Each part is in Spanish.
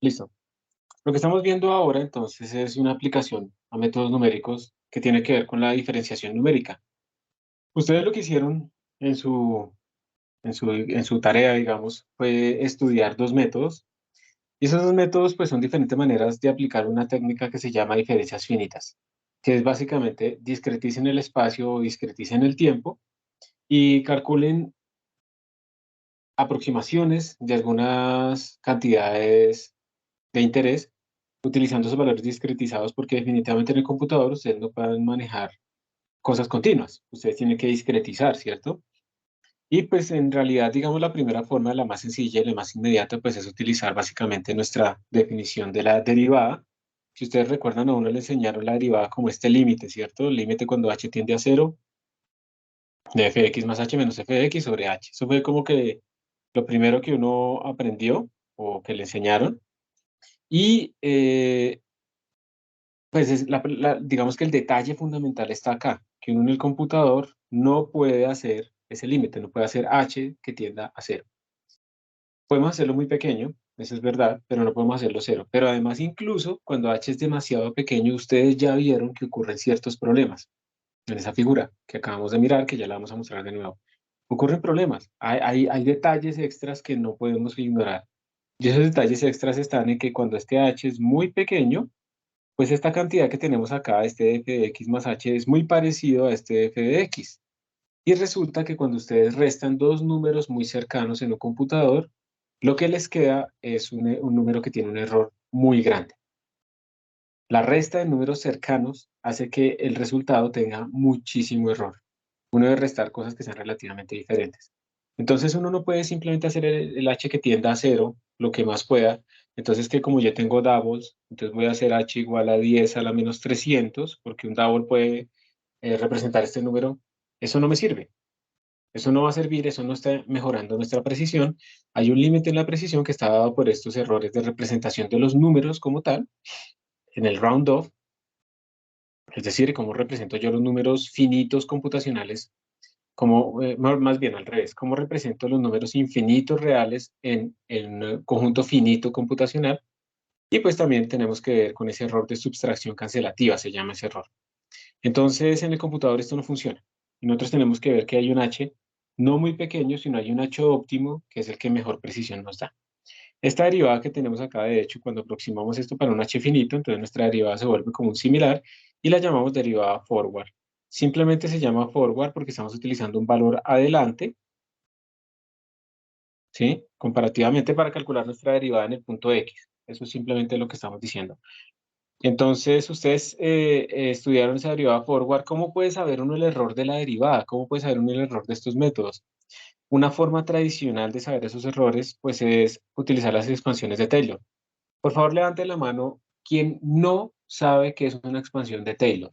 Listo. Lo que estamos viendo ahora, entonces, es una aplicación a métodos numéricos que tiene que ver con la diferenciación numérica. Ustedes lo que hicieron en su tarea, digamos, fue estudiar dos métodos. Y esos dos métodos, pues, son diferentes maneras de aplicar una técnica que se llama diferencias finitas, que es básicamente discreticen el espacio o discreticen el tiempo y calculen aproximaciones de algunas cantidades de interés utilizando esos valores discretizados, porque definitivamente en el computador ustedes no pueden manejar cosas continuas, ustedes tienen que discretizar, ¿cierto? Y pues en realidad, digamos, la primera forma, la más sencilla y la más inmediata, pues es utilizar básicamente nuestra definición de la derivada. Si ustedes recuerdan, a uno le enseñaron la derivada como este límite, ¿cierto? El límite cuando h tiende a cero de fx más h menos f de x sobre h. Eso fue como que lo primero que uno aprendió o que le enseñaron. Y pues digamos que el detalle fundamental está acá, que uno en el computador no puede hacer ese límite, no puede hacer h que tienda a cero. Podemos hacerlo muy pequeño, eso es verdad, pero no podemos hacerlo cero. Pero además, incluso cuando h es demasiado pequeño, ustedes ya vieron que ocurren ciertos problemas en esa figura que acabamos de mirar, que ya la vamos a mostrar de nuevo. Ocurren problemas, hay detalles extras que no podemos ignorar. Y esos detalles extras están en que cuando este h es muy pequeño, pues esta cantidad que tenemos acá, este f de x más h, es muy parecido a este f de x. Y resulta que cuando ustedes restan dos números muy cercanos en un computador, lo que les queda es un número que tiene un error muy grande. La resta de números cercanos hace que el resultado tenga muchísimo error. Uno debe restar cosas que sean relativamente diferentes. Entonces uno no puede simplemente hacer el h que tienda a cero, lo que más pueda. Entonces que como yo tengo doubles, entonces voy a hacer h igual a 10 a la menos 300, porque un double puede representar este número. Eso no me sirve. Eso no va a servir, eso no está mejorando nuestra precisión. Hay un límite en la precisión que está dado por estos errores de representación de los números como tal, en el round off, es decir, cómo represento yo los números finitos computacionales, como, más bien al revés, cómo represento los números infinitos reales en un conjunto finito computacional. Y pues también tenemos que ver con ese error de subtracción cancelativa, se llama ese error. Entonces, en el computador esto no funciona. Y nosotros tenemos que ver que hay un h no muy pequeño, sino hay un h óptimo, que es el que mejor precisión nos da. Esta derivada que tenemos acá, de hecho, cuando aproximamos esto para un h finito, entonces nuestra derivada se vuelve como un similar y la llamamos derivada forward. Simplemente se llama forward porque estamos utilizando un valor adelante, ¿sí? Comparativamente para calcular nuestra derivada en el punto x. Eso es simplemente lo que estamos diciendo. Entonces, ustedes estudiaron esa derivada forward. ¿Cómo puede saber uno el error de la derivada? ¿Cómo puede saber uno el error de estos métodos? Una forma tradicional de saber esos errores, pues, es utilizar las expansiones de Taylor. Por favor, levante la mano quien no sabe qué es una expansión de Taylor.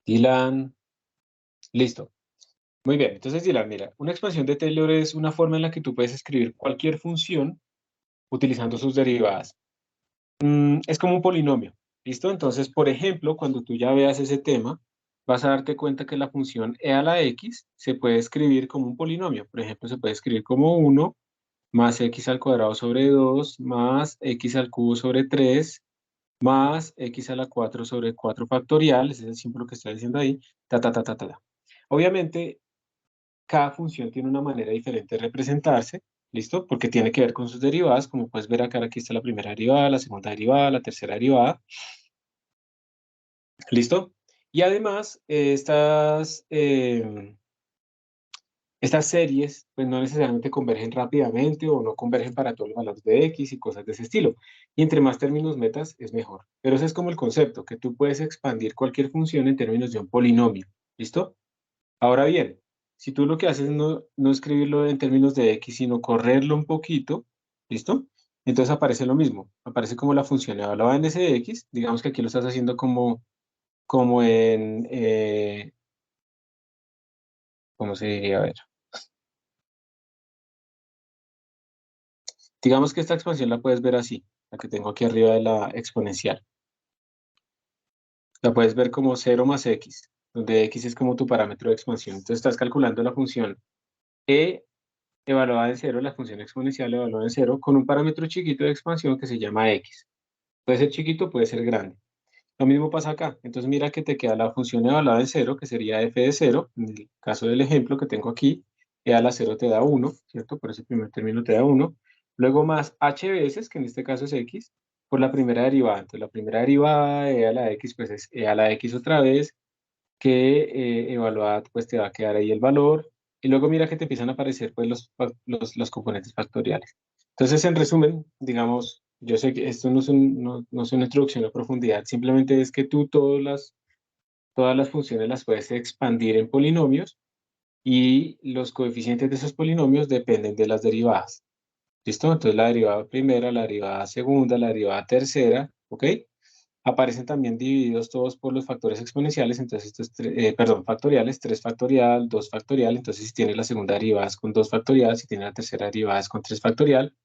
Dylan, listo. Muy bien, entonces Dylan, mira, una expansión de Taylor es una forma en la que tú puedes escribir cualquier función utilizando sus derivadas. Es como un polinomio, ¿listo? Entonces, por ejemplo, cuando tú ya veas ese tema, vas a darte cuenta que la función e a la x se puede escribir como un polinomio. Por ejemplo, se puede escribir como 1 más x al cuadrado sobre 2 más x al cubo sobre 3 más x a la 4 sobre 4 factorial, ese es el símbolo que estoy diciendo ahí, ta, ta, ta, ta, ta, ta. Obviamente, cada función tiene una manera diferente de representarse, ¿listo? Porque tiene que ver con sus derivadas, como puedes ver acá, aquí está la primera derivada, la segunda derivada, la tercera derivada, ¿listo? Y además, estas series, pues no necesariamente convergen rápidamente o no convergen para todos los valores de X y cosas de ese estilo. Y entre más términos metas, es mejor. Pero ese es como el concepto, que tú puedes expandir cualquier función en términos de un polinomio. ¿Listo? Ahora bien, si tú lo que haces es no escribirlo en términos de X, sino correrlo un poquito, ¿listo? Entonces aparece lo mismo. Aparece como la función evaluada en ese de X. Digamos que aquí lo estás haciendo como en, ¿cómo se diría? A ver. Digamos que esta expansión la puedes ver así, la que tengo aquí arriba de la exponencial. La puedes ver como 0 más x, donde x es como tu parámetro de expansión. Entonces estás calculando la función e evaluada en cero, la función exponencial evaluada en cero, con un parámetro chiquito de expansión que se llama x. Puede ser chiquito, puede ser grande. Lo mismo pasa acá. Entonces mira que te queda la función evaluada en cero, que sería f de cero. En el caso del ejemplo que tengo aquí, e a la 0 te da 1, ¿cierto? Por ese primer término te da 1. Luego más h veces, que en este caso es x, por la primera derivada. Entonces la primera derivada de e a la x, pues es e a la x otra vez, que evaluada, pues te va a quedar ahí el valor. Y luego mira que te empiezan a aparecer pues los componentes factoriales. Entonces, en resumen, digamos, yo sé que esto no es una introducción a profundidad, simplemente es que tú todas las funciones las puedes expandir en polinomios y los coeficientes de esos polinomios dependen de las derivadas. ¿Listo? Entonces la derivada primera, la derivada segunda, la derivada tercera, ¿ok? Aparecen también divididos todos por los factores exponenciales, entonces esto es, perdón, factoriales, 3 factorial, 2 factorial, entonces si tiene la segunda derivada es con 2 factorial, si tiene la tercera derivada es con 3 factorial,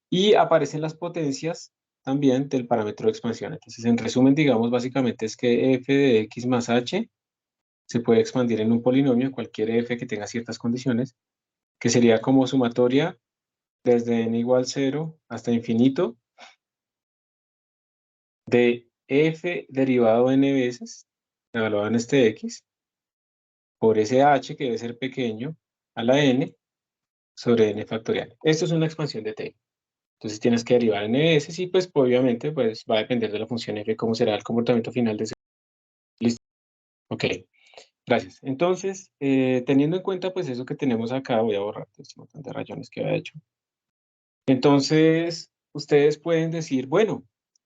y aparecen las potencias también del parámetro de expansión. Entonces, en resumen, digamos, básicamente es que f de x más h se puede expandir en un polinomio, cualquier f que tenga ciertas condiciones, que sería como sumatoria desde n igual 0 hasta infinito de f derivado n veces, evaluado en este x, por ese h que debe ser pequeño a la n sobre n factorial. Esto es una expansión de t. Entonces tienes que derivar n veces y pues obviamente pues va a depender de la función f cómo será el comportamiento final de ese. Listo. Ok, gracias. Entonces, teniendo en cuenta pues eso que tenemos acá, voy a borrar este montón de rayones que había hecho. Entonces, ustedes pueden decir, bueno,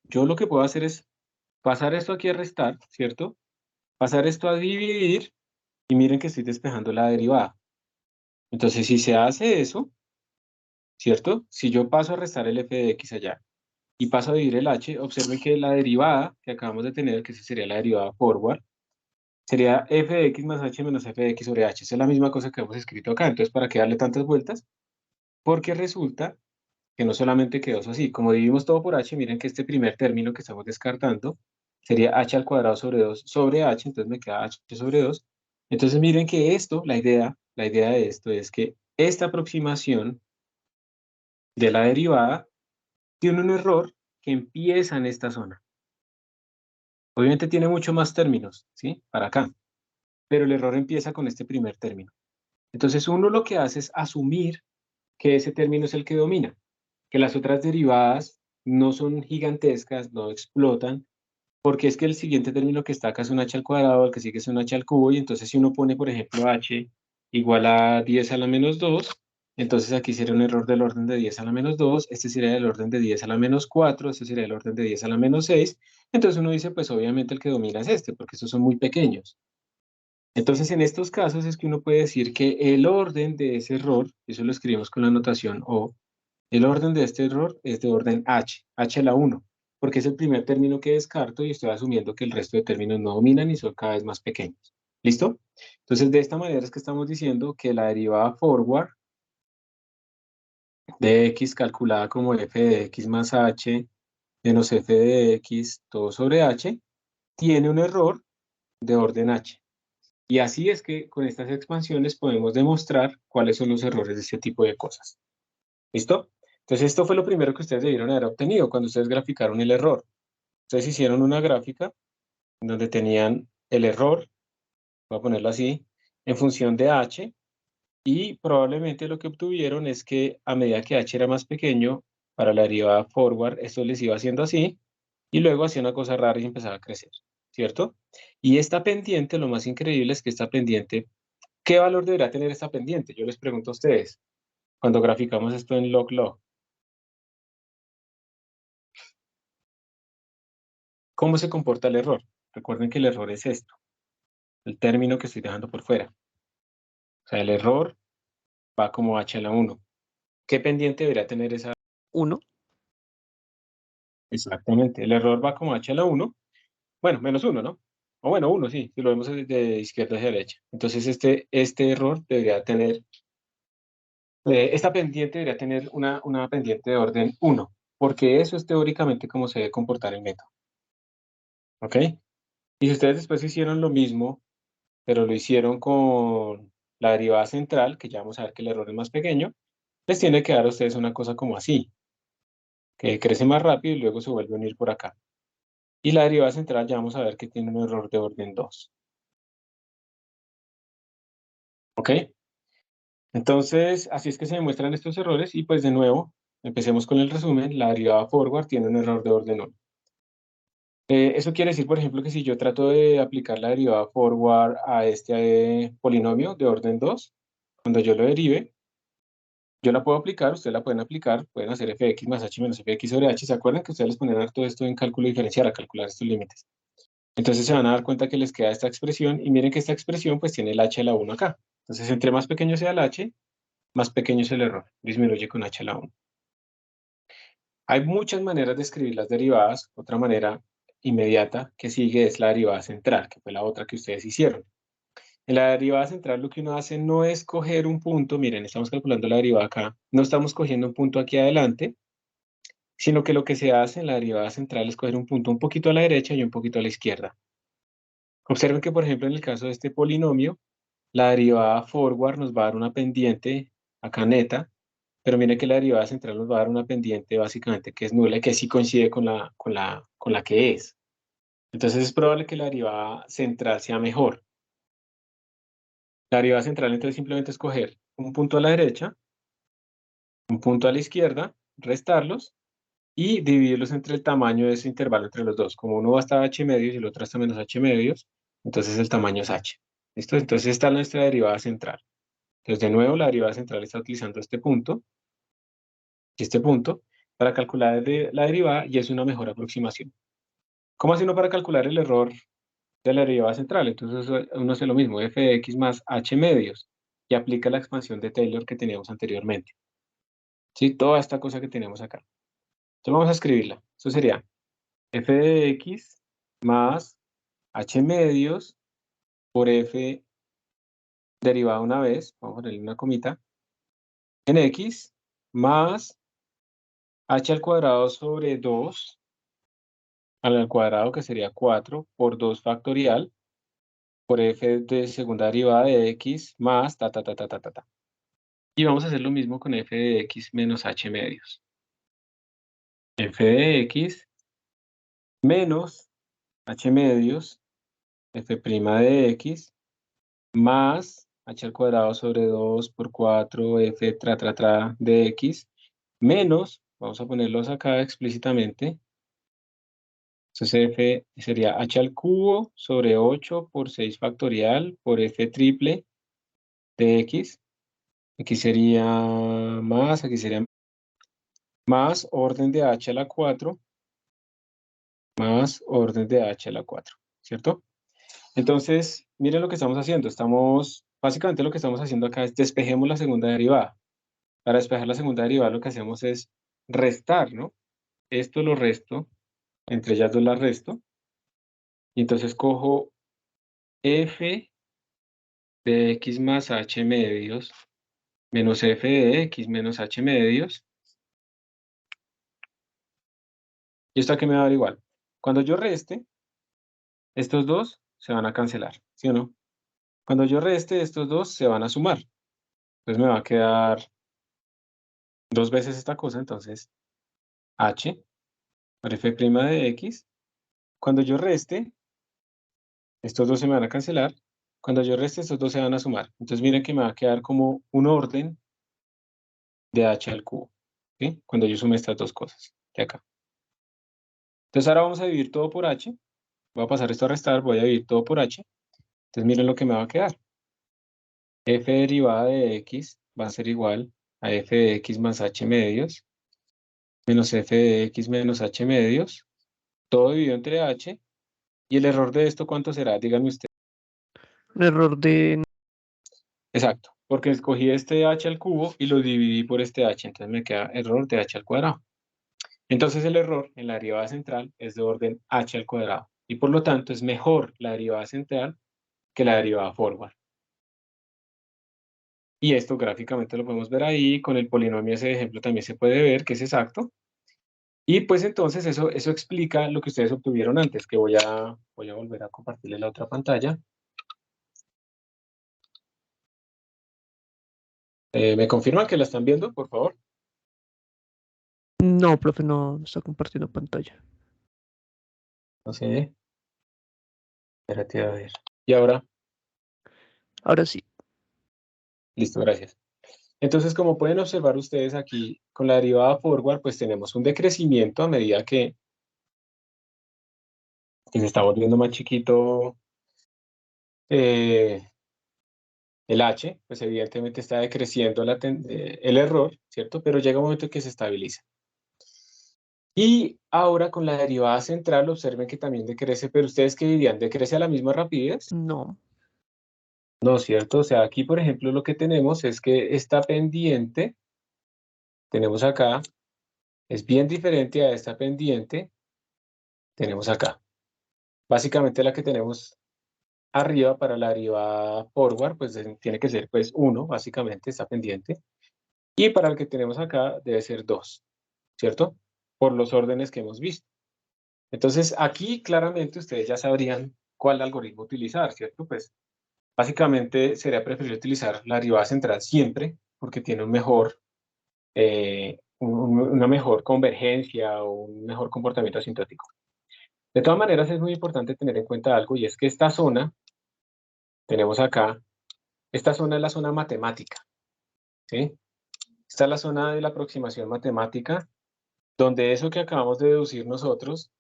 yo lo que puedo hacer es pasar esto aquí a restar, ¿cierto? Pasar esto a dividir y miren que estoy despejando la derivada. Entonces, si se hace eso, ¿cierto? Si yo paso a restar el f de x allá y paso a dividir el h, observen que la derivada que acabamos de tener, que esa sería la derivada forward, sería f de x más h menos f de x sobre h. Esa es la misma cosa que hemos escrito acá. Entonces, ¿para qué darle tantas vueltas? Porque resulta que no solamente quedó eso así. Como dividimos todo por h, miren que este primer término que estamos descartando sería h al cuadrado sobre 2 sobre h, entonces me queda h sobre 2. Entonces miren que esto, la idea de esto es que esta aproximación de la derivada tiene un error que empieza en esta zona. Obviamente tiene mucho más términos, ¿sí? Para acá. Pero el error empieza con este primer término. Entonces uno lo que hace es asumir que ese término es el que domina, que las otras derivadas no son gigantescas, no explotan, porque es que el siguiente término que está acá es un h al cuadrado, el que sigue es un h al cubo, y entonces si uno pone, por ejemplo, h igual a 10 a la menos 2, entonces aquí sería un error del orden de 10 a la menos 2, este sería del orden de 10 a la menos 4, este sería del orden de 10 a la menos 6, entonces uno dice, pues obviamente el que domina es este, porque estos son muy pequeños. Entonces, en estos casos es que uno puede decir que el orden de ese error, eso lo escribimos con la notación O, el orden de este error es de orden h a la 1, porque es el primer término que descarto y estoy asumiendo que el resto de términos no dominan y son cada vez más pequeños. ¿Listo? Entonces, de esta manera es que estamos diciendo que la derivada forward de x calculada como f de x más h menos f de x todo sobre h tiene un error de orden h. Y así es que con estas expansiones podemos demostrar cuáles son los errores de este tipo de cosas. ¿Listo? Entonces esto fue lo primero que ustedes debieron haber obtenido cuando ustedes graficaron el error. Ustedes hicieron una gráfica en donde tenían el error, voy a ponerlo así, en función de h, y probablemente lo que obtuvieron es que a medida que h era más pequeño, para la derivada forward, esto les iba haciendo así, y luego hacía una cosa rara y empezaba a crecer, ¿cierto? Y esta pendiente, lo más increíble es que esta pendiente, ¿qué valor deberá tener esta pendiente? Yo les pregunto a ustedes, cuando graficamos esto en log-log, ¿cómo se comporta el error? Recuerden que el error es esto, el término que estoy dejando por fuera. O sea, el error va como h a la 1. ¿Qué pendiente debería tener esa 1? Exactamente, el error va como h a la 1, bueno, menos 1, ¿no? O bueno, 1, sí, si lo vemos de izquierda hacia derecha. Entonces, este error debería tener, esta pendiente debería tener una pendiente de orden 1, porque eso es teóricamente como se debe comportar el método. ¿Ok? Y si ustedes después hicieron lo mismo, pero lo hicieron con la derivada central, que ya vamos a ver que el error es más pequeño, les tiene que dar a ustedes una cosa como así, que crece más rápido y luego se vuelve a unir por acá. Y la derivada central ya vamos a ver que tiene un error de orden 2. ¿Ok? Entonces, así es que se demuestran estos errores y pues de nuevo, empecemos con el resumen. La derivada forward tiene un error de orden 1. Eso quiere decir, por ejemplo, que si yo trato de aplicar la derivada forward a este polinomio de orden 2, cuando yo lo derive, yo la puedo aplicar, ustedes la pueden aplicar, pueden hacer fx más h menos fx sobre h. ¿Se acuerdan que ustedes les ponen todo esto en cálculo diferencial a calcular estos límites? Entonces se van a dar cuenta que les queda esta expresión y miren que esta expresión pues tiene el h a la 1 acá. Entonces entre más pequeño sea el h, más pequeño es el error, disminuye con h a la 1. Hay muchas maneras de escribir las derivadas. Otra manera inmediata que sigue es la derivada central, que fue la otra que ustedes hicieron. En la derivada central lo que uno hace no es coger un punto, miren, estamos calculando la derivada acá, no estamos cogiendo un punto aquí adelante, sino que lo que se hace en la derivada central es coger un punto un poquito a la derecha y un poquito a la izquierda. Observen que, por ejemplo, en el caso de este polinomio, la derivada forward nos va a dar una pendiente acá neta, pero mire que la derivada central nos va a dar una pendiente básicamente que es nula y que sí coincide con la que es. Entonces es probable que la derivada central sea mejor. La derivada central entonces simplemente es coger un punto a la derecha, un punto a la izquierda, restarlos y dividirlos entre el tamaño de ese intervalo entre los dos. Como uno va hasta h medios y el otro hasta menos h medios, entonces el tamaño es h. ¿Listo? Entonces esta es nuestra derivada central. Entonces de nuevo la derivada central está utilizando este punto y este punto para calcular la derivada y es una mejor aproximación. ¿Cómo hace uno para calcular el error de la derivada central? Entonces uno hace lo mismo, f de x más h medios y aplica la expansión de Taylor que teníamos anteriormente. ¿Sí? Toda esta cosa que tenemos acá. Entonces vamos a escribirla. Eso sería f de x más h medios por f derivada una vez, vamos a ponerle una comita, en x más h al cuadrado sobre 2 al cuadrado, que sería 4 por 2 factorial, por f de segunda derivada de x más ta, ta, ta, ta, ta, ta, ta. Y vamos a hacer lo mismo con f de x menos h medios. F de x menos h medios, f' de x, más h al cuadrado sobre 2 por 4 f tra, tra, tra de x, menos, vamos a ponerlos acá explícitamente, entonces f sería h al cubo sobre 8 por 6 factorial por f triple de x. Aquí sería aquí sería más orden de h a la 4, más orden de h a la 4, ¿cierto? Entonces, miren lo que estamos haciendo. Básicamente lo que estamos haciendo acá es despejemos la segunda derivada. Para despejar la segunda derivada lo que hacemos es restar, ¿no? Esto lo resto, entre ellas dos las resto, y entonces cojo f de x más h medios menos f de x menos h medios, y esto aquí me va a dar igual. Cuando yo reste, estos dos se van a cancelar, ¿sí o no? Cuando yo reste, estos dos se van a sumar. Entonces me va a quedar dos veces esta cosa, entonces h por f' de x. Cuando yo reste, estos dos se me van a cancelar. Cuando yo reste, estos dos se van a sumar. Entonces miren que me va a quedar como un orden de h al cubo, ¿sí? Cuando yo sume estas dos cosas de acá. Entonces ahora vamos a dividir todo por h. Voy a pasar esto a restar, voy a dividir todo por h. Entonces miren lo que me va a quedar. F derivada de x va a ser igual a f de x más h medios menos f de x menos h medios, todo dividido entre h. ¿Y el error de esto cuánto será? Díganme usted. Un error de... Exacto, porque escogí este h al cubo y lo dividí por este h, entonces me queda error de h al cuadrado. Entonces el error en la derivada central es de orden h al cuadrado y por lo tanto es mejor la derivada central que la derivada forward. Y esto gráficamente lo podemos ver ahí, con el polinomio ese ejemplo también se puede ver que es exacto. Y pues entonces eso explica lo que ustedes obtuvieron antes, que voy a volver a compartirles la otra pantalla. ¿Me confirman que la están viendo, por favor? No, profe, no está compartiendo pantalla. No sé. Espérate a ver. Y ahora, Ahora sí. listo, gracias. Entonces, como pueden observar ustedes aquí, con la derivada forward, pues tenemos un decrecimiento a medida que se está volviendo más chiquito eh, el h, pues evidentemente está decreciendo el error, ¿cierto? Pero llega un momento en que se estabiliza. Y ahora con la derivada central, observen que también decrece, pero ustedes qué dirían, ¿decrece a la misma rapidez? No, No, ¿cierto? O sea, aquí, por ejemplo, lo que tenemos es que esta pendiente, tenemos acá, es bien diferente a esta pendiente, tenemos acá. Básicamente la que tenemos arriba para la derivada forward, pues tiene que ser pues 1, básicamente, está pendiente. Y para el que tenemos acá debe ser 2, ¿cierto? Por los órdenes que hemos visto. Entonces, aquí claramente ustedes ya sabrían cuál algoritmo utilizar, ¿cierto? Pues básicamente sería preferible utilizar la derivada central siempre, porque tiene una mejor convergencia o un mejor comportamiento asintótico. De todas maneras, es muy importante tener en cuenta algo, y es que esta zona, tenemos acá, esta zona es la zona matemática, ¿sí? Esta es la zona de la aproximación matemática, donde eso que acabamos de deducir nosotros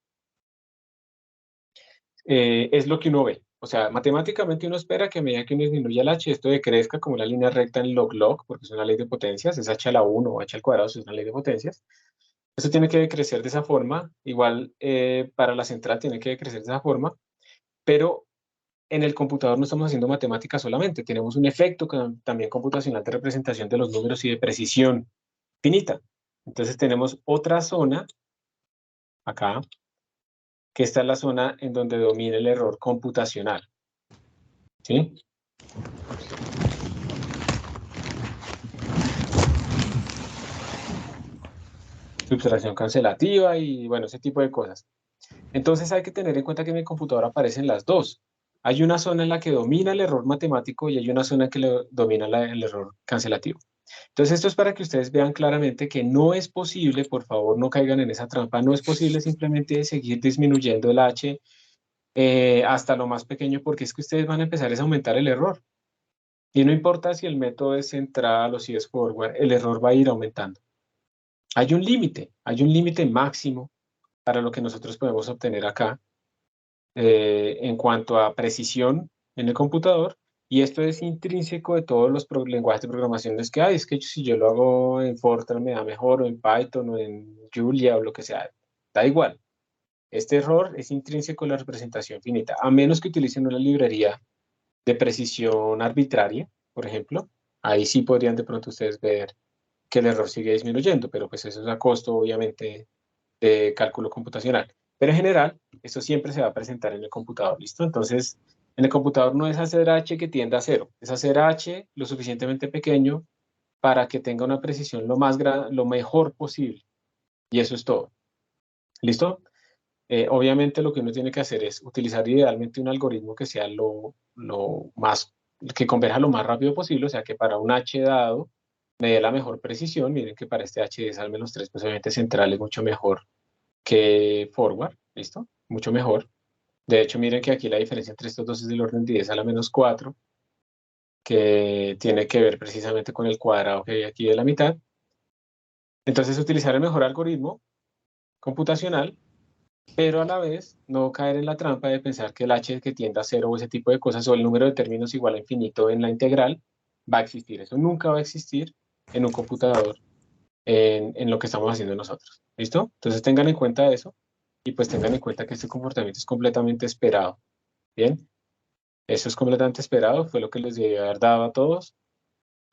es lo que uno ve. O sea, matemáticamente uno espera que a medida que uno disminuya el h, esto decrezca como una línea recta en log-log, porque es una ley de potencias, es h a la 1 o h al cuadrado, es una ley de potencias. Esto tiene que decrecer de esa forma, igual para la central tiene que decrecer de esa forma, pero en el computador no estamos haciendo matemática solamente, tenemos un efecto también computacional de representación de los números y de precisión finita. Entonces tenemos otra zona acá, que esta es la zona en donde domina el error computacional, ¿sí? Subtracción cancelativa y bueno, ese tipo de cosas. Entonces hay que tener en cuenta que en el computador aparecen las dos. Hay una zona en la que domina el error matemático y hay una zona que domina el error cancelativo. Entonces esto es para que ustedes vean claramente que no es posible, por favor no caigan en esa trampa, no es posible simplemente seguir disminuyendo el h hasta lo más pequeño, porque es que ustedes van a empezar a aumentar el error. Y no importa si el método es central o si es forward, el error va a ir aumentando. Hay un límite máximo para lo que nosotros podemos obtener acá en cuanto a precisión en el computador, y esto es intrínseco de todos los lenguajes de programación que hay. Es que si yo lo hago en Fortran me da mejor, o en Python, o en Julia, o lo que sea, da igual. Este error es intrínseco a la representación finita, a menos que utilicen una librería de precisión arbitraria, por ejemplo. Ahí sí podrían de pronto ustedes ver que el error sigue disminuyendo, pero pues eso es a costo, obviamente, de cálculo computacional. Pero en general, esto siempre se va a presentar en el computador, ¿listo? Entonces, en el computador no es hacer h que tienda a 0, es hacer h lo suficientemente pequeño para que tenga una precisión lo mejor posible. Y eso es todo. ¿Listo? Obviamente lo que uno tiene que hacer es utilizar idealmente un algoritmo que sea que converja lo más rápido posible, o sea que para un h dado me dé la mejor precisión. Miren que para este h es al menos 3, pues obviamente central es mucho mejor que forward, ¿listo? Mucho mejor. De hecho, miren que aquí la diferencia entre estos dos es del orden de 10 a la menos 4, que tiene que ver precisamente con el cuadrado que hay aquí de la mitad. Entonces, utilizar el mejor algoritmo computacional, pero a la vez no caer en la trampa de pensar que el h que tienda a 0 o ese tipo de cosas, o el número de términos igual a infinito en la integral, va a existir. Eso nunca va a existir en un computador en lo que estamos haciendo nosotros. ¿Listo? Entonces tengan en cuenta eso, y pues tengan en cuenta que este comportamiento es completamente esperado. Bien, eso es completamente esperado, fue lo que les debía haber dado a todos.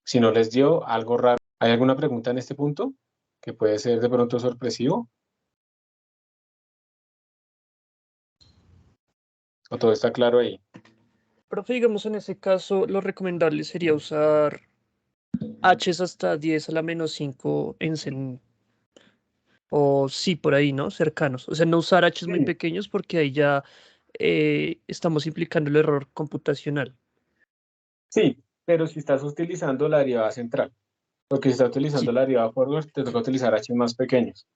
Si no les dio algo raro, ¿hay alguna pregunta en este punto que puede ser de pronto sorpresivo? ¿O todo está claro ahí? profe, digamos en ese caso, lo recomendable sería usar H's hasta 10 a la menos 5 o sí, por ahí, ¿no? Cercanos. O sea, no usar H's muy Sí. pequeños porque ahí ya estamos implicando el error computacional. Sí, pero si estás utilizando la derivada central. Porque si está utilizando Sí. la derivada forward, te toca utilizar h más pequeños.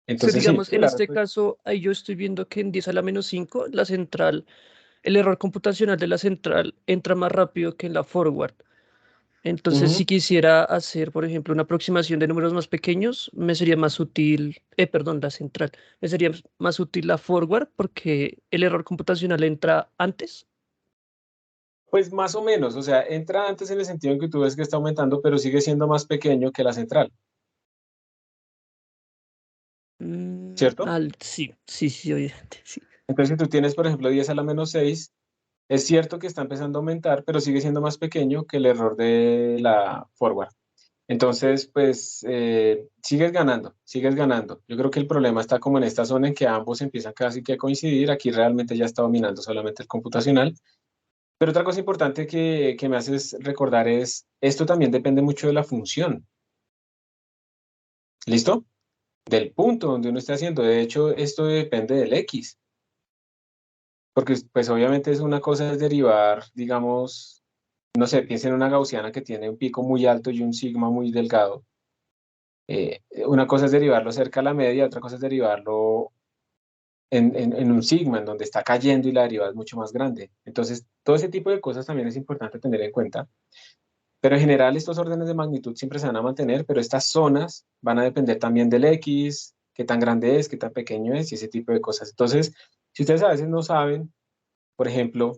Entonces, Entonces sí, digamos, en la este respuesta. caso, ahí yo estoy viendo que en 10 a la menos 5 la central, el error computacional de la central entra más rápido que en la forward. Entonces, si quisiera hacer, por ejemplo, una aproximación de números más pequeños, me sería más útil, perdón, la central, me sería más útil la forward porque el error computacional entra antes. Pues más o menos, o sea, entra antes en el sentido en que tú ves que está aumentando, pero sigue siendo más pequeño que la central, ¿cierto? Sí, sí, sí, obviamente, sí. Entonces, si tú tienes, por ejemplo, 10 a la menos 6, es cierto que está empezando a aumentar, pero sigue siendo más pequeño que el error de la forward. Entonces, pues, sigues ganando, sigues ganando. Yo creo que el problema está como en esta zona en que ambos empiezan casi que a coincidir. Aquí realmente ya está dominando solamente el computacional. Pero otra cosa importante que me haces recordar es, esto también depende mucho de la función. ¿Listo? Del punto donde uno está haciendo. De hecho, esto depende del X, porque pues obviamente es una cosa es derivar, digamos, no sé, piensa en una gaussiana que tiene un pico muy alto y un sigma muy delgado. Una cosa es derivarlo cerca a la media, otra cosa es derivarlo en un sigma, en donde está cayendo y la derivada es mucho más grande. Entonces, todo ese tipo de cosas también es importante tener en cuenta. Pero en general estos órdenes de magnitud siempre se van a mantener, pero estas zonas van a depender también del X, qué tan grande es, qué tan pequeño es y ese tipo de cosas. Entonces, si ustedes a veces no saben, por ejemplo,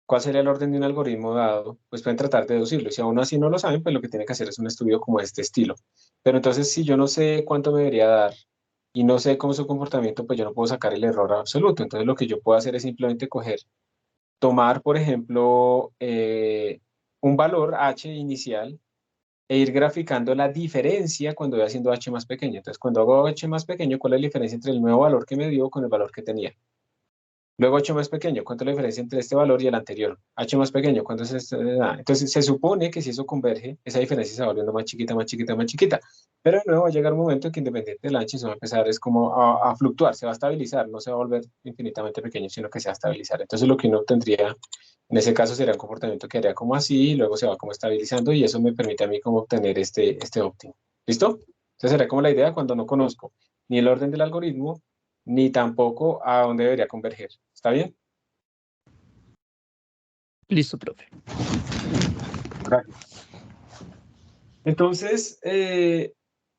cuál sería el orden de un algoritmo dado, pues pueden tratar de deducirlo. Si aún así no lo saben, pues lo que tienen que hacer es un estudio como este estilo. Pero entonces, si yo no sé cuánto me debería dar y no sé cómo es su comportamiento, pues yo no puedo sacar el error absoluto. Entonces, lo que yo puedo hacer es simplemente coger, tomar, por ejemplo, un valor h inicial e ir graficando la diferencia cuando voy haciendo h más pequeño. Entonces, cuando hago h más pequeño, ¿cuál es la diferencia entre el nuevo valor que me dio con el valor que tenía? Luego h más pequeño, ¿cuánto es la diferencia entre este valor y el anterior? H más pequeño, ¿cuánto es este? Entonces, se supone que si eso converge, esa diferencia se va volviendo más chiquita, más chiquita, más chiquita. Pero de nuevo va a llegar un momento en que independiente del ancho, se va a empezar es como a fluctuar, se va a estabilizar, no se va a volver infinitamente pequeño, sino que se va a estabilizar. Entonces, lo que uno tendría en ese caso sería un comportamiento que haría como así, y luego se va como estabilizando y eso me permite a mí como obtener este óptimo. ¿Listo? Esa sería como la idea cuando no conozco ni el orden del algoritmo, ni tampoco a dónde debería converger. ¿Está bien? Listo, profe. Gracias. Entonces,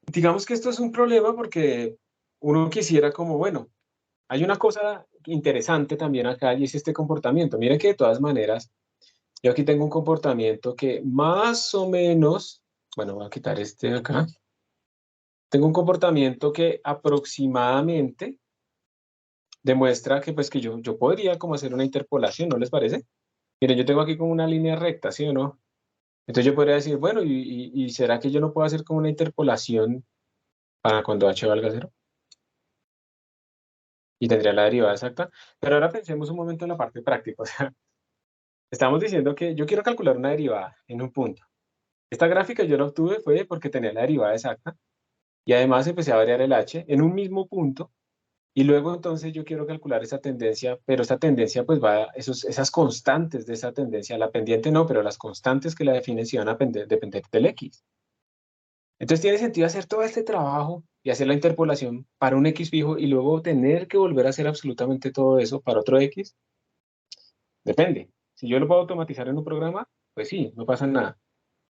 digamos que esto es un problema porque uno quisiera como, bueno, hay una cosa interesante también acá y es este comportamiento. Miren que de todas maneras, yo aquí tengo un comportamiento que más o menos, bueno, voy a quitar este de acá. Tengo un comportamiento que aproximadamente demuestra que pues que yo podría como hacer una interpolación, ¿no les parece? Miren, yo tengo aquí como una línea recta, ¿sí o no? Entonces yo podría decir, bueno, ¿y será que yo no puedo hacer como una interpolación para cuando h valga cero? Y tendría la derivada exacta. Pero ahora pensemos un momento en la parte práctica. O sea, estamos diciendo que yo quiero calcular una derivada en un punto. Esta gráfica yo la obtuve fue porque tenía la derivada exacta y además empecé a variar el h en un mismo punto. Y luego entonces yo quiero calcular esa tendencia, pero esa tendencia pues va, esas constantes de esa tendencia, la pendiente no, pero las constantes que la definen sí van a depender del X. Entonces tiene sentido hacer todo este trabajo y hacer la interpolación para un X fijo y luego tener que volver a hacer absolutamente todo eso para otro X. Depende. Si yo lo puedo automatizar en un programa, pues sí, no pasa nada.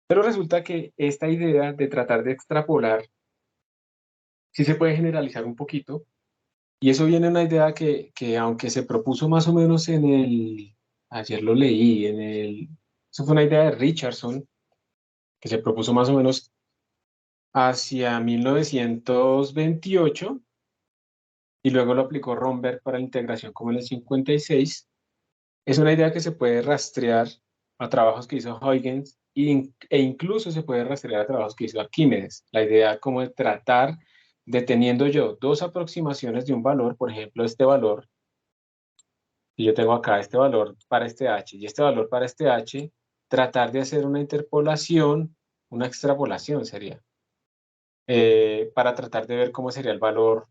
Pero resulta que esta idea de tratar de extrapolar sí se puede generalizar un poquito. Y eso viene de una idea que aunque se propuso más o menos ayer lo leí, eso fue una idea de Richardson, que se propuso más o menos hacia 1928 y luego lo aplicó Romberg para la integración como en el 56. Es una idea que se puede rastrear a trabajos que hizo Huygens e incluso se puede rastrear a trabajos que hizo Arquímedes. La idea como de tratar de teniendo yo dos aproximaciones de un valor, por ejemplo, este valor. Y yo tengo acá este valor para este h y este valor para este h, tratar de hacer una interpolación, una extrapolación sería, para tratar de ver cómo sería el valor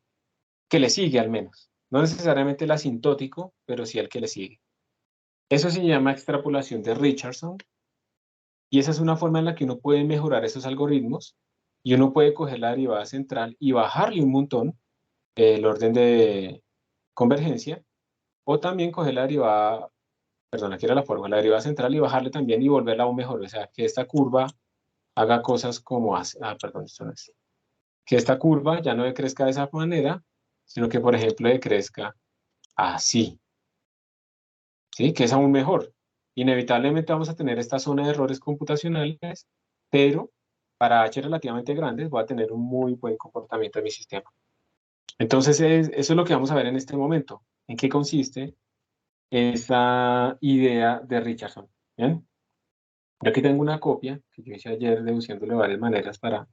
que le sigue al menos. No necesariamente el asintótico, pero sí el que le sigue. Eso se llama extrapolación de Richardson Y esa es una forma en la que uno puede mejorar esos algoritmos y uno puede coger la derivada central y bajarle un montón el orden de convergencia, o también coger la derivada, perdón, aquí era la forma, la derivada central y bajarle también y volverla aún mejor. O sea, que esta curva haga cosas como hace, perdón, esto no es. Que esta curva ya no decrezca de esa manera, sino que, por ejemplo, decrezca así, ¿sí? Que es aún mejor. Inevitablemente vamos a tener esta zona de errores computacionales, pero para H relativamente grandes voy a tener un muy buen comportamiento de mi sistema. Entonces, eso es lo que vamos a ver en este momento. ¿En qué consiste esta idea de Richardson? ¿Bien? Yo aquí tengo una copia que yo hice ayer deduciéndole varias maneras para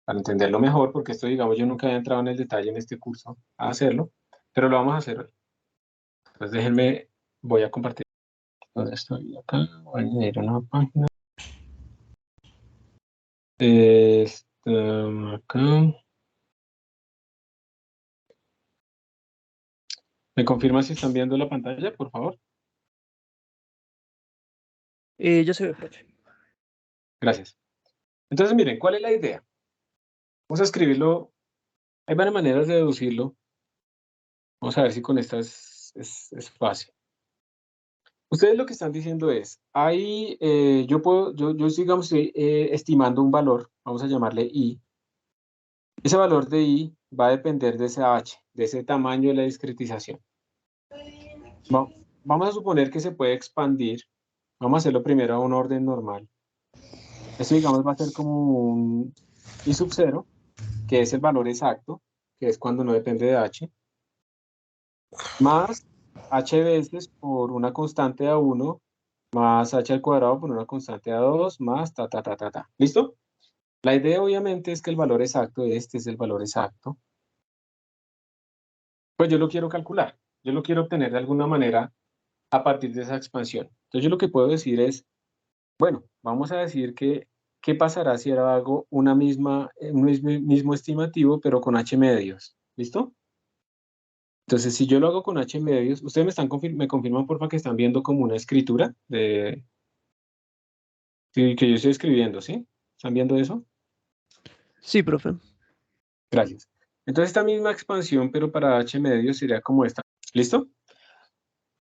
entenderlo mejor, porque esto, digamos, yo nunca había entrado en el detalle en este curso a hacerlo, pero lo vamos a hacer hoy. Entonces, déjenme, voy a compartir. ¿Dónde estoy? Acá, voy a añadir una página. Acá. ¿Me confirma si están viendo la pantalla, por favor? Ya se ve, profe. Gracias. Entonces, miren, ¿cuál es la idea? Vamos a escribirlo. Hay varias maneras de deducirlo. Vamos a ver si con esta es fácil. Ustedes lo que están diciendo es, hay, yo digamos, estoy estimando un valor, vamos a llamarle I. Ese valor de I va a depender de ese H, de ese tamaño de la discretización. Vamos a suponer que se puede expandir. Vamos a hacerlo primero a un orden normal. Esto, digamos, va a ser como un I sub 0, que es el valor exacto, que es cuando no depende de H, más H veces por una constante A1, más H al cuadrado por una constante A2, más ta, ta, ta, ta, ta. ¿Listo? La idea, obviamente, es que el valor exacto, este es el valor exacto, pues yo lo quiero calcular. Yo lo quiero obtener de alguna manera a partir de esa expansión. Entonces, yo lo que puedo decir es, bueno, vamos a decir que, ¿qué pasará si ahora hago una un mismo estimativo, pero con H medios? ¿Listo? Entonces, si yo lo hago con H medios, ustedes me confirman, porfa, que están viendo como una escritura que yo estoy escribiendo, ¿sí? ¿Están viendo eso? Sí, profe. Gracias. Entonces, esta misma expansión, pero para H medios, sería como esta. ¿Listo?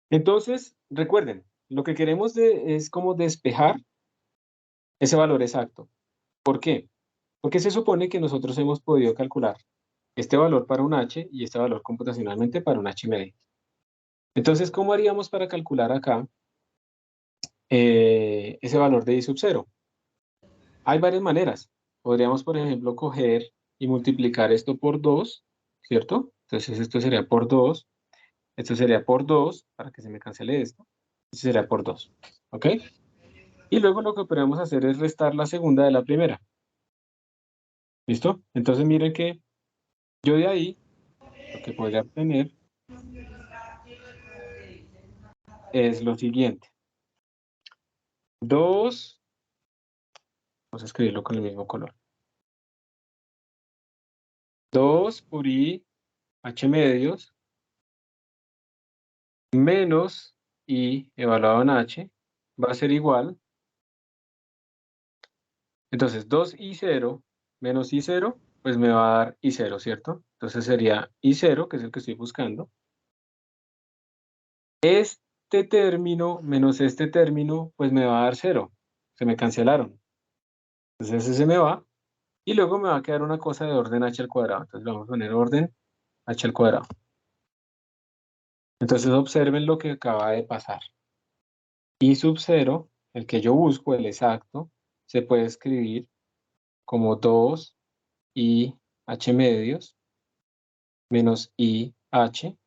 Entonces, recuerden, lo que queremos es como despejar ese valor exacto. ¿Por qué? Porque se supone que nosotros hemos podido calcular este valor para un H y este valor computacionalmente para un H medio. Entonces, ¿cómo haríamos para calcular acá ese valor de I sub 0? Hay varias maneras. Podríamos, por ejemplo, coger y multiplicar esto por 2, ¿cierto? Entonces, esto sería por 2, esto sería por 2, para que se me cancele esto. Esto sería por 2, ¿ok? Y luego lo que podemos hacer es restar la segunda de la primera. ¿Listo? Entonces, miren que yo de ahí lo que podría obtener es lo siguiente. 2, vamos a escribirlo con el mismo color. 2 por I H medios menos I evaluado en H va a ser igual. Entonces, 2I0 menos I0, pues me va a dar I0, ¿cierto? Entonces sería I0, que es el que estoy buscando. Este término menos este término, pues me va a dar 0. Se me cancelaron. Entonces ese se me va. Y luego me va a quedar una cosa de orden h al cuadrado. Entonces vamos a poner orden h al cuadrado. Entonces observen lo que acaba de pasar. I sub 0, el que yo busco, el exacto, se puede escribir como 2i h medios menos i h.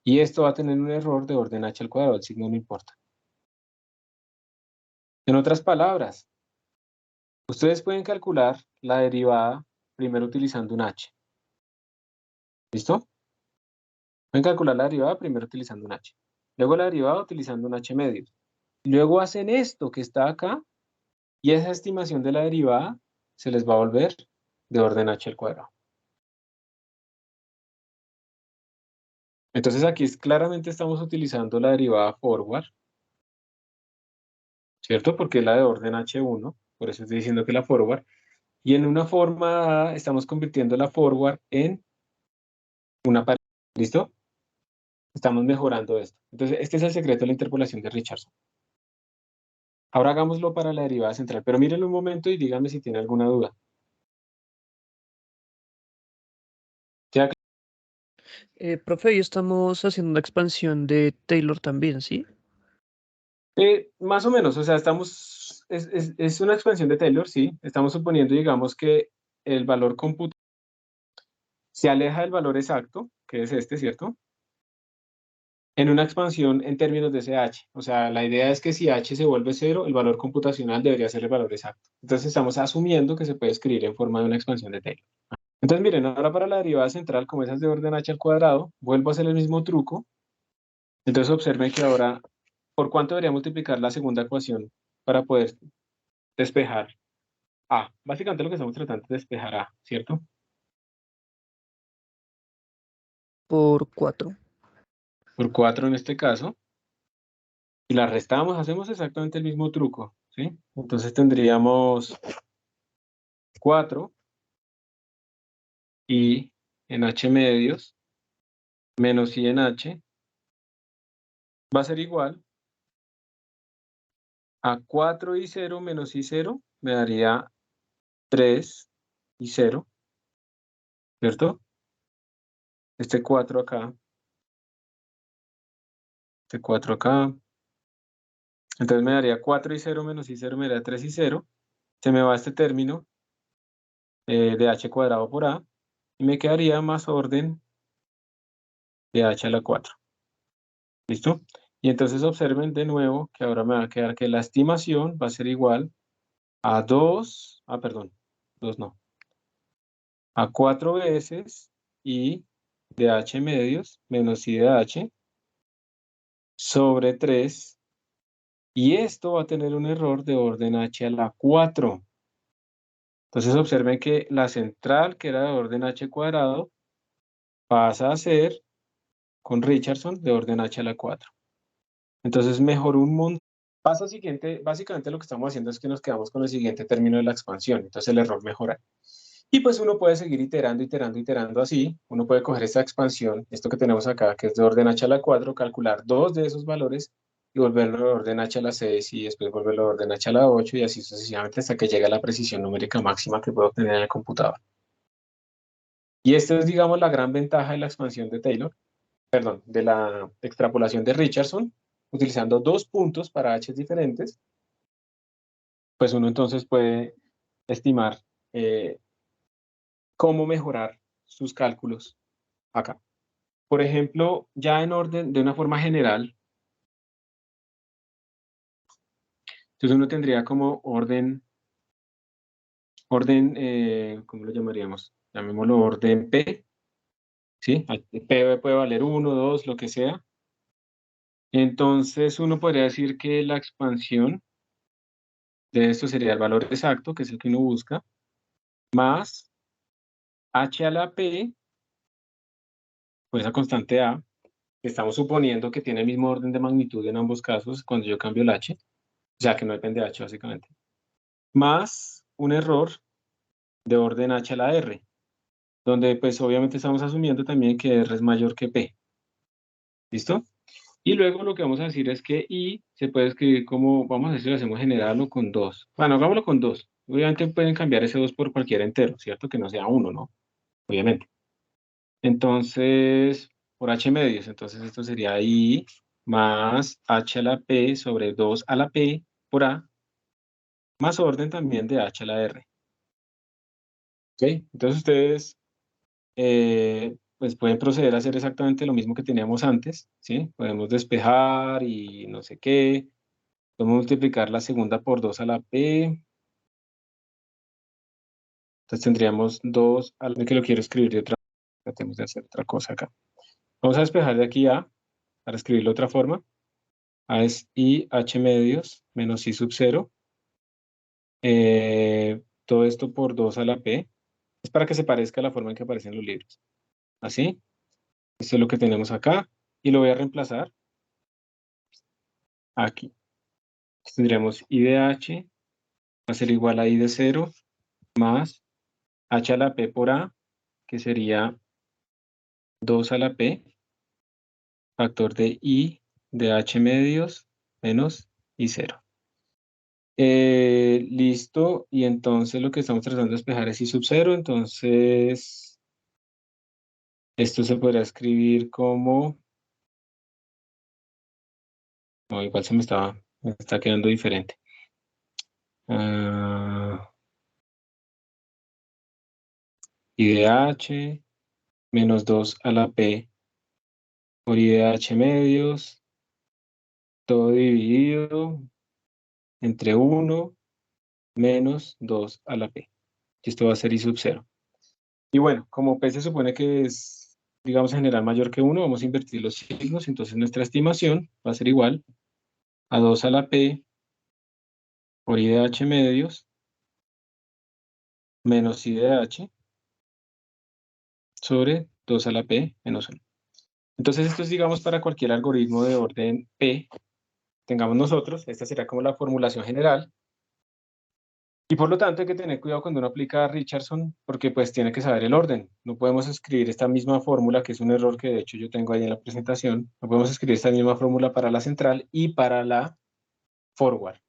Y esto va a tener un error de orden h al cuadrado. El signo no importa. En otras palabras, ustedes pueden calcular la derivada primero utilizando un h. ¿Listo? Pueden calcular la derivada primero utilizando un h. Luego la derivada utilizando un h medios. Luego hacen esto que está acá y esa estimación de la derivada se les va a volver de orden h al cuadrado. Entonces aquí claramente estamos utilizando la derivada forward, ¿cierto? Porque es la de orden H1, por eso estoy diciendo que la forward. Y en una forma A estamos convirtiendo la forward en una pared. ¿Listo? Estamos mejorando esto. Entonces, este es el secreto de la interpolación de Richardson. Ahora hagámoslo para la derivada central, pero mírenlo un momento y díganme si tiene alguna duda. ¿Queda Profe, hoy estamos haciendo una expansión de Taylor también, ¿sí? Más o menos, o sea, es una expansión de Taylor, sí. Estamos suponiendo, digamos, que el valor computado se aleja del valor exacto, que es este, ¿cierto? En una expansión en términos de ese h. O sea, la idea es que si h se vuelve cero, el valor computacional debería ser el valor exacto. Entonces estamos asumiendo que se puede escribir en forma de una expansión de Taylor. Entonces, miren, ahora para la derivada central, como esa es de orden h al cuadrado, vuelvo a hacer el mismo truco. Entonces observen que ahora, ¿por cuánto debería multiplicar la segunda ecuación para poder despejar A? Básicamente lo que estamos tratando es despejar A, ¿cierto? Por 4. Por 4 en este caso. Y la restamos, hacemos exactamente el mismo truco, ¿sí? Entonces tendríamos 4 y en h medios menos i en h va a ser igual a 4 y 0 menos i 0 me daría 3 y 0, ¿cierto? Este 4 acá, este 4 acá. Entonces me daría 4 y 0 menos i 0 me daría 3 y 0. Se me va este término de h cuadrado por a y me quedaría más orden de h a la 4. ¿Listo? Y entonces observen de nuevo que ahora me va a quedar que la estimación va a ser igual a 2, perdón, 2 no, a 4 veces i de h medios menos i de h sobre 3. Y esto va a tener un error de orden h a la 4. Entonces observen que la central, que era de orden h cuadrado, pasa a ser, con Richardson, de orden h a la 4. Entonces mejoró un montón. Paso siguiente, básicamente lo que estamos haciendo es que nos quedamos con el siguiente término de la expansión. Entonces el error mejora. Y pues uno puede seguir iterando, iterando, iterando así. Uno puede coger esta expansión, esto que tenemos acá, que es de orden h a la 4, calcular dos de esos valores y volverlo de orden h a la 6 y después volverlo de orden h a la 8 y así sucesivamente hasta que llegue a la precisión numérica máxima que puedo obtener en el computador. Y esta es, digamos, la gran ventaja de la expansión de Taylor, perdón, de la extrapolación de Richardson, utilizando dos puntos para h diferentes, pues uno entonces puede estimar eh, cómo mejorar sus cálculos acá. Por ejemplo, ya en orden, de una forma general, entonces uno tendría como ¿cómo lo llamaríamos? Llamémoslo orden P, ¿sí? P puede valer 1, 2, lo que sea. Entonces uno podría decir que la expansión de esto sería el valor exacto, que es el que uno busca, más h a la p, pues esa constante a, que estamos suponiendo que tiene el mismo orden de magnitud en ambos casos cuando yo cambio el h, o sea que no depende de h básicamente, más un error de orden h a la r, donde pues obviamente estamos asumiendo también que r es mayor que p. ¿Listo? Y luego lo que vamos a decir es que i se puede escribir como, vamos a decir, lo hacemos general o con 2. Bueno, hagámoslo con 2. Obviamente pueden cambiar ese 2 por cualquier entero, ¿cierto? Que no sea 1, ¿no? Obviamente. Entonces, por h medios, entonces esto sería i más h a la p sobre 2 a la p por a, más orden también de h a la r. ¿Ok? Entonces ustedes pues pueden proceder a hacer exactamente lo mismo que teníamos antes, ¿sí? Podemos despejar y no sé qué. Podemos multiplicar la segunda por 2 a la p. Entonces tendríamos 2 a la que lo quiero escribir de otra manera. Tratemos de hacer otra cosa acá. Vamos a despejar de aquí a, para escribirlo de otra forma. A es i h medios menos i sub 0. Todo esto por 2 a la p. Es para que se parezca a la forma en que aparecen los libros. Así. Esto es lo que tenemos acá. Y lo voy a reemplazar aquí. Tendríamos I de H va a ser igual a I de 0 más H a la P por A, que sería 2 a la P, factor de I de H medios menos I0. Listo, y entonces lo que estamos tratando de despejar es I sub 0, entonces esto se podrá escribir como... No, igual me está quedando diferente. I de H menos 2 a la P por I de H medios, todo dividido entre 1 menos 2 a la P. Y esto va a ser I sub 0. Y bueno, como P se supone que es, digamos, en general mayor que 1, vamos a invertir los signos, entonces nuestra estimación va a ser igual a 2 a la P por I de H medios menos I de H sobre 2 a la P menos 1. Entonces esto es, digamos, para cualquier algoritmo de orden P tengamos nosotros, esta será como la formulación general. Y por lo tanto hay que tener cuidado cuando uno aplica a Richardson, porque pues tiene que saber el orden. No podemos escribir esta misma fórmula, que es un error que de hecho yo tengo ahí en la presentación. No podemos escribir esta misma fórmula para la central y para la forward.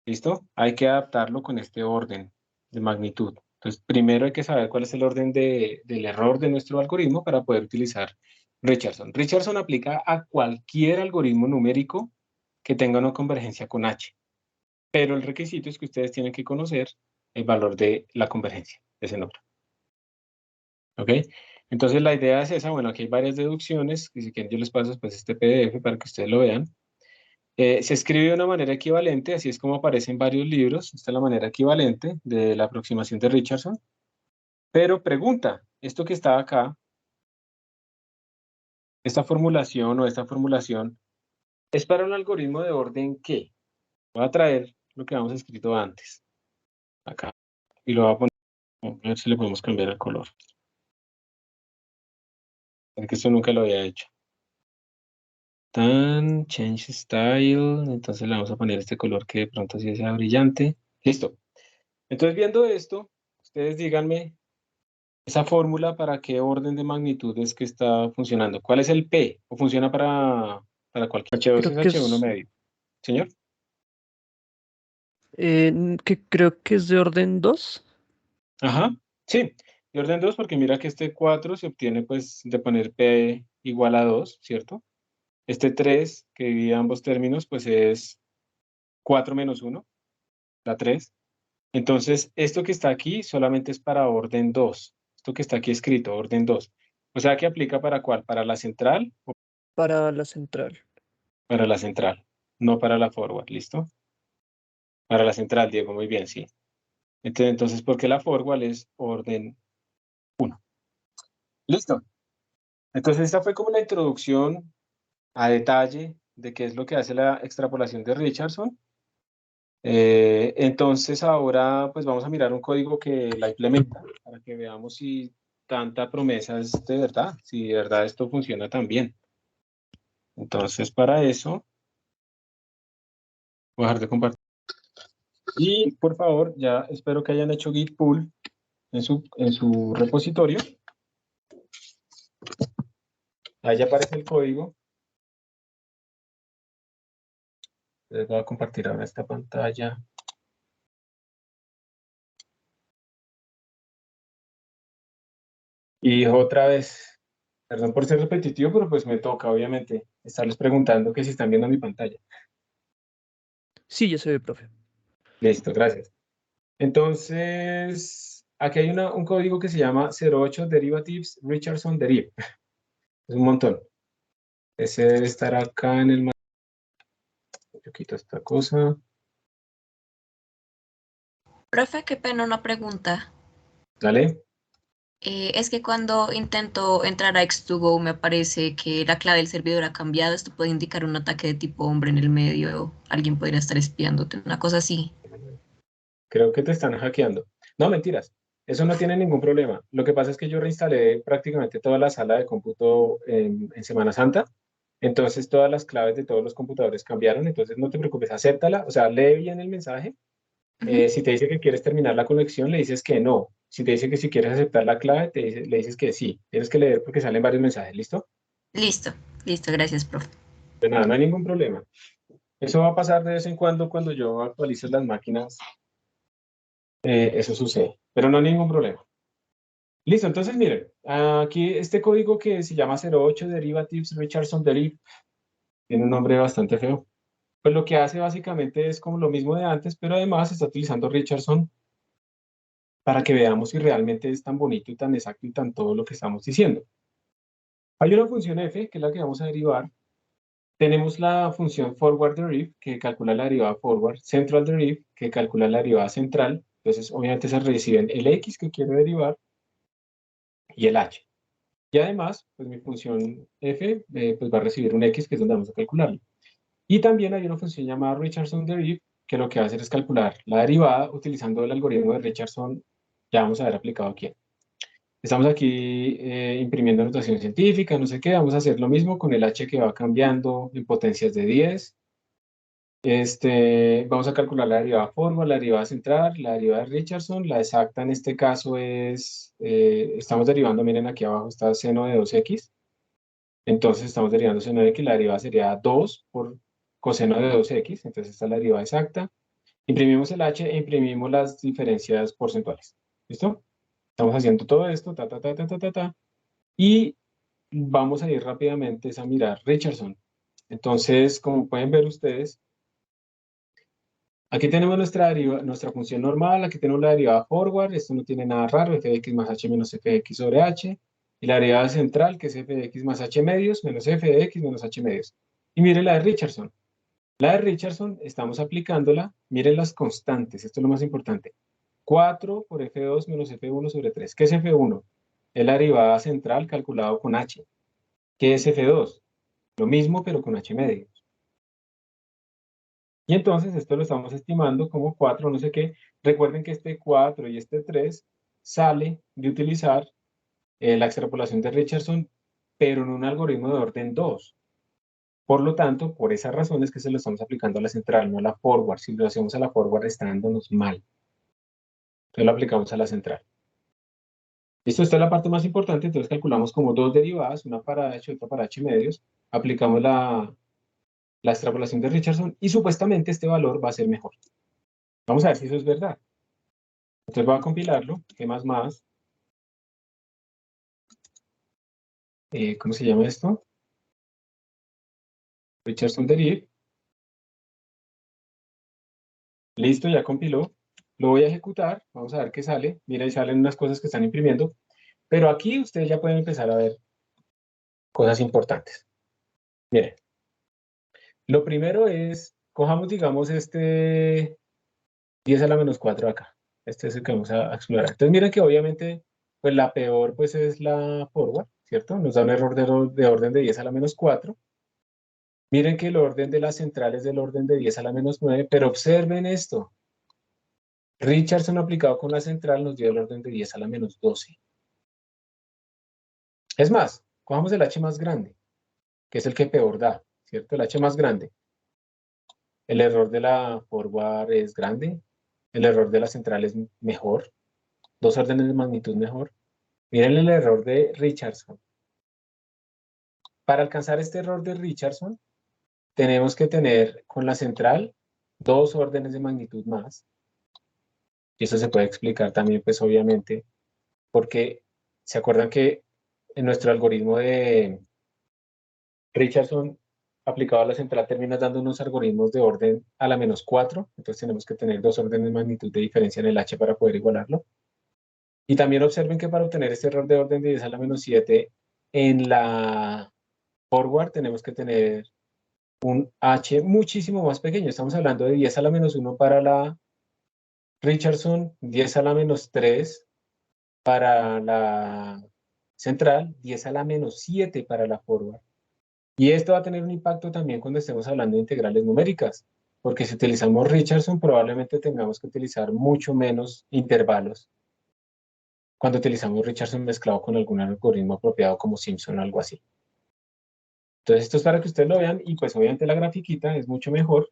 ¿Listo? Hay que adaptarlo con este orden de magnitud. Entonces, primero hay que saber cuál es el orden del error de nuestro algoritmo para poder utilizar Richardson. Richardson aplica a cualquier algoritmo numérico que tenga una convergencia con H. Pero el requisito es que ustedes tienen que conocer el valor de la convergencia de ese número. ¿Ok? Entonces la idea es esa. Bueno, aquí hay varias deducciones, y si quieren yo les paso después este PDF para que ustedes lo vean. Se escribe de una manera equivalente, así es como aparece en varios libros. Esta es la manera equivalente de la aproximación de Richardson. Pero pregunta, esto que está acá, esta formulación o esta formulación, ¿es para un algoritmo de orden qué? Voy a traer lo que habíamos escrito antes, acá, y lo voy a poner, a ver si le podemos cambiar el color. Porque esto nunca lo había hecho. Change style, entonces le vamos a poner este color que de pronto sí sea brillante. Listo. Entonces viendo esto, ustedes díganme esa fórmula para qué orden de magnitud es que está funcionando. ¿Cuál es el P? ¿O funciona para cualquier? H2 Creo es que H1 es, medio. ¿Señor? que creo que es de orden 2. Ajá. Sí. De orden 2 porque mira que este 4 se obtiene pues de poner P igual a 2, ¿cierto? Este 3 que divide ambos términos pues es 4 menos 1, la 3. Entonces, esto que está aquí solamente es para orden 2. Esto que está aquí escrito, orden 2. O sea, ¿que aplica para cuál? ¿Para la central o Para la central. para la central? No para la forward, ¿listo? Para la central, Diego, muy bien, sí. Entonces, ¿por qué la forward es orden 1? Listo. Entonces, esta fue como la introducción a detalle de qué es lo que hace la extrapolación de Richardson. Entonces ahora pues vamos a mirar un código que la implementa para que veamos si tanta promesa es de verdad, si de verdad esto funciona tan bien. Entonces para eso voy a dejar de compartir. Y por favor, ya espero que hayan hecho git pull en su repositorio. Ahí ya aparece el código. Les voy a compartir ahora esta pantalla. Y otra vez, perdón por ser repetitivo, pero pues me toca obviamente estarles preguntando que si están viendo mi pantalla. Sí, ya se ve, profe. Listo, gracias. Entonces, aquí hay un código que se llama 08 Derivatives Richardson Deriv. Es un montón. Ese debe estar acá en el... Yo quito esta cosa. Profe, qué pena una pregunta. Dale. Es que cuando intento entrar a X2Go me aparece que la clave del servidor ha cambiado. Esto puede indicar un ataque de tipo hombre en el medio. Alguien podría estar espiándote, una cosa así. Creo que te están hackeando. No, mentiras. Eso no tiene ningún problema. Lo que pasa es que yo reinstalé prácticamente toda la sala de cómputo en Semana Santa Entonces todas las claves de todos los computadores cambiaron, entonces no te preocupes, acéptala, o sea, lee bien el mensaje. Si te dice que quieres terminar la conexión, le dices que no. Si te dice que si quieres aceptar la clave, le dices que sí. Tienes que leer porque salen varios mensajes, ¿listo? Listo, listo, gracias, profe. Pues nada, no hay ningún problema. Eso va a pasar de vez en cuando yo actualice las máquinas, eso sucede, pero no hay ningún problema. Listo, entonces miren, aquí este código que se llama 08 Derivatives Richardson Deriv, tiene un nombre bastante feo. Pues lo que hace básicamente es como lo mismo de antes, pero además está utilizando Richardson para que veamos si realmente es tan bonito y tan exacto y tan todo lo que estamos diciendo. Hay una función f, que es la que vamos a derivar. Tenemos la función forward deriv, que calcula la derivada forward, central deriv, que calcula la derivada central. Entonces, obviamente se reciben el x que quiero derivar y el h. Y además, pues mi función f pues va a recibir un x, que es donde vamos a calcularlo. Y también hay una función llamada Richardson deriv, que lo que va a hacer es calcular la derivada utilizando el algoritmo de Richardson. Ya vamos a ver aplicado aquí. Estamos aquí imprimiendo notación científica, no sé qué. Vamos a hacer lo mismo con el h que va cambiando en potencias de 10. Vamos a calcular la derivada forward, la derivada central, la derivada de Richardson. La exacta en este caso es, estamos derivando, miren aquí abajo está seno de 2x. Entonces estamos derivando seno de x, la derivada sería 2 por coseno de 2x. Entonces esta es la derivada exacta. Imprimimos el h e imprimimos las diferencias porcentuales. ¿Listo? Estamos haciendo todo esto, y vamos a ir rápidamente a mirar Richardson. Entonces, como pueden ver ustedes, aquí tenemos nuestra función normal, aquí tenemos la derivada forward, esto no tiene nada raro, f de x más h menos f de x sobre h, y la derivada central, que es f de x más h medios, menos f de x menos h medios. Y miren la de Richardson. La de Richardson, estamos aplicándola, miren las constantes, esto es lo más importante. 4 por f2 menos f1 sobre 3. ¿Qué es f1? Es la derivada central calculado con h. ¿Qué es f2? Lo mismo, pero con h medios. Y entonces esto lo estamos estimando como 4, no sé qué. Recuerden que este 4 y este 3 sale de utilizar la extrapolación de Richardson, pero en un algoritmo de orden 2. Por lo tanto, por esas razones que se lo estamos aplicando a la central, no a la forward. Si lo hacemos a la forward está dándonos mal. Entonces lo aplicamos a la central. Esta es la parte más importante, entonces calculamos como dos derivadas, una para h y otra para h medios. Aplicamos la extrapolación de Richardson y supuestamente este valor va a ser mejor. Vamos a ver si eso es verdad. Entonces voy a compilarlo. ¿Qué más? ¿Cómo se llama esto? Richardson deriv. Listo, ya compiló. Lo voy a ejecutar. Vamos a ver qué sale. Mira, ahí salen unas cosas que están imprimiendo. Pero aquí ustedes ya pueden empezar a ver cosas importantes. Miren. Lo primero es, cojamos, digamos, este 10 a la menos 4 acá. Este es el que vamos a explorar. Entonces miren que obviamente, pues la peor pues es la forward, ¿cierto? Nos da un error de orden de 10 a la menos 4. Miren que el orden de la central es del orden de 10 a la menos 9, pero observen esto. Richardson aplicado con la central nos dio el orden de 10 a la menos 12. Es más, cojamos el h más grande, que es el que peor da, ¿cierto? El h más grande. El error de la forward es grande, el error de la central es mejor, 2 órdenes de magnitud mejor. Miren el error de Richardson. Para alcanzar este error de Richardson, tenemos que tener con la central 2 órdenes de magnitud más. Y eso se puede explicar también, pues obviamente, porque se acuerdan que en nuestro algoritmo de Richardson aplicado a la central termina dando unos algoritmos de orden a la menos 4. Entonces tenemos que tener 2 órdenes de magnitud de diferencia en el h para poder igualarlo. Y también observen que para obtener este error de orden de 10 a la menos 7 en la forward tenemos que tener un h muchísimo más pequeño. Estamos hablando de 10 a la menos 1 para la Richardson, 10 a la menos 3 para la central, 10 a la menos 7 para la forward. Y esto va a tener un impacto también cuando estemos hablando de integrales numéricas, porque si utilizamos Richardson probablemente tengamos que utilizar mucho menos intervalos cuando utilizamos Richardson mezclado con algún algoritmo apropiado como Simpson o algo así. Entonces esto es para que ustedes lo vean y pues obviamente la grafiquita es mucho mejor.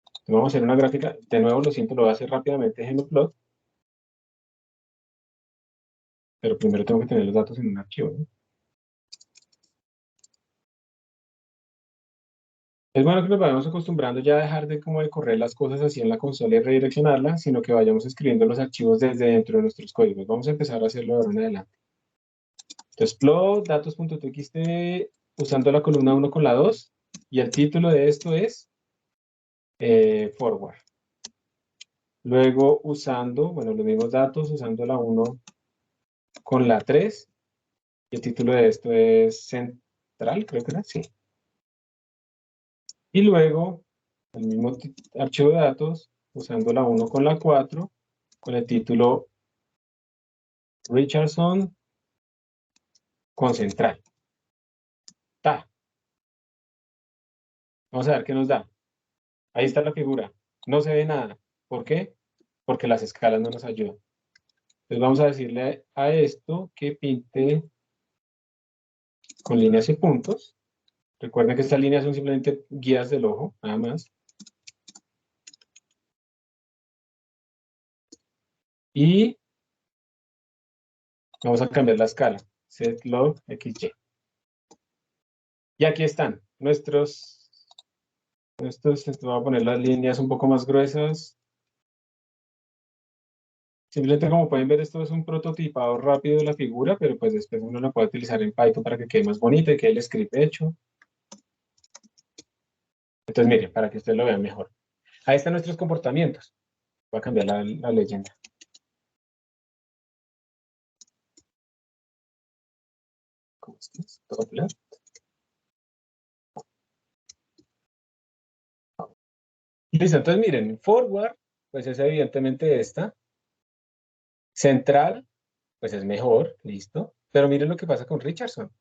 Entonces, vamos a hacer una gráfica, de nuevo lo siento, lo voy a hacer rápidamente en Genoplot. Pero primero tengo que tener los datos en un archivo, ¿no? Es bueno que nos vayamos acostumbrando ya a dejar de como de correr las cosas así en la consola y redireccionarla, sino que vayamos escribiendo los archivos desde dentro de nuestros códigos. Vamos a empezar a hacerlo de ahora en adelante. Entonces, plot datos.txt usando la columna 1 con la 2 y el título de esto es forward. Luego usando, bueno, los mismos datos usando la 1 con la 3 y el título de esto es central, creo que era, sí. Y luego el mismo archivo de datos usando la 1 con la 4 con el título Richardson con central. Ta. Vamos a ver qué nos da. Ahí está la figura. No se ve nada. ¿Por qué? Porque las escalas no nos ayudan. Entonces vamos a decirle a esto que pinte con líneas y puntos. Recuerden que estas líneas son simplemente guías del ojo, nada más. Y vamos a cambiar la escala. Setlog XY. Y aquí están nuestros... Voy a poner las líneas un poco más gruesas. Simplemente como pueden ver, esto es un prototipado rápido de la figura, pero pues después uno la puede utilizar en Python para que quede más bonita y quede el script hecho. Entonces, miren, para que ustedes lo vean mejor. Ahí están nuestros comportamientos. Voy a cambiar la leyenda. ¿Cómo estás? ¿Todo claro? Listo, entonces miren, forward, pues es evidentemente esta. Central, pues es mejor, listo. Pero miren lo que pasa con Richardson.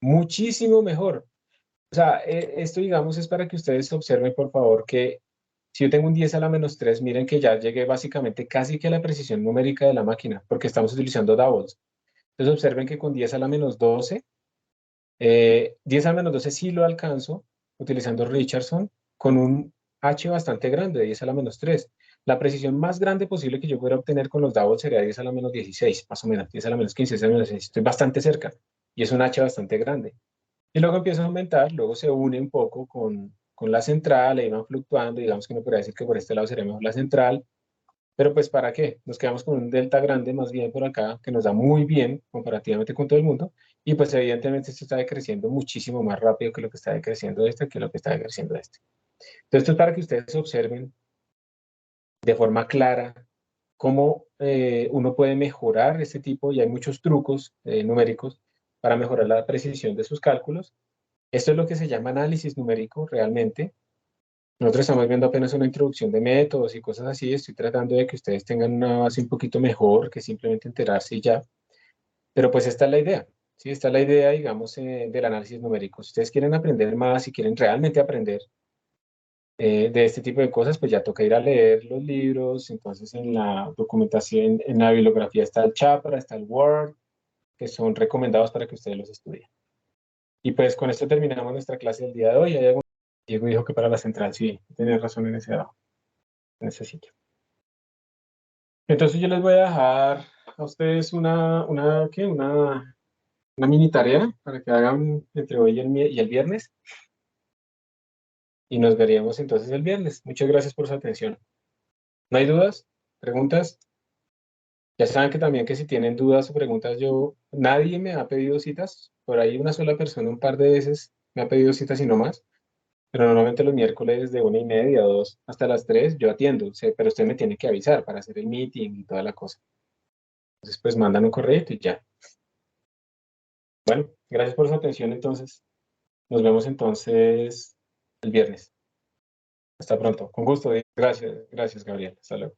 Muchísimo mejor. O sea, esto digamos es para que ustedes observen, por favor, que si yo tengo un 10 a la menos 3, miren que ya llegué básicamente casi que a la precisión numérica de la máquina, porque estamos utilizando doubles. Entonces observen que con 10 a la menos 12, 10 a la menos 12 sí lo alcanzo utilizando Richardson con un H bastante grande, 10 a la menos 3. La precisión más grande posible que yo pudiera obtener con los doubles sería 10 a la menos 16, más o menos, 10 a la menos 15, 10 a la menos 16. Estoy bastante cerca y es un H bastante grande. Y luego empieza a aumentar, luego se une un poco con la central, ahí van fluctuando, digamos que no podría decir que por este lado sería mejor la central, pero pues ¿para qué? Nos quedamos con un delta grande más bien por acá, que nos da muy bien comparativamente con todo el mundo, y pues evidentemente esto está decreciendo muchísimo más rápido que lo que está decreciendo este, que lo que está decreciendo este. Entonces esto es para que ustedes observen de forma clara cómo uno puede mejorar este tipo, y hay muchos trucos numéricos para mejorar la precisión de sus cálculos. Esto es lo que se llama análisis numérico realmente. Nosotros estamos viendo apenas una introducción de métodos y cosas así. Estoy tratando de que ustedes tengan una base un poquito mejor que simplemente enterarse y ya. Pero pues esta es la idea. Sí, esta es la idea, digamos, del análisis numérico. Si ustedes quieren aprender más, si quieren realmente aprender de este tipo de cosas, pues ya toca ir a leer los libros. Entonces en la documentación, en la bibliografía está el Chapra, está el Word, que son recomendados para que ustedes los estudien. Y pues con esto terminamos nuestra clase del día de hoy. Diego dijo que para la central, sí, tiene razón en ese sitio. Entonces yo les voy a dejar a ustedes una mini tarea para que hagan entre hoy y el viernes. Y nos veríamos entonces el viernes. Muchas gracias por su atención. ¿No hay dudas? ¿Preguntas? Ya saben que también que si tienen dudas o preguntas, nadie me ha pedido citas. Por ahí una sola persona un par de veces me ha pedido citas y no más. Pero normalmente los miércoles de 1:30, 2 hasta las 3 yo atiendo, pero usted me tiene que avisar para hacer el meeting y toda la cosa. Entonces, pues mandan un correo y ya. Bueno, gracias por su atención entonces. Nos vemos entonces el viernes. Hasta pronto. Con gusto. Gracias, Gabriel. Hasta luego.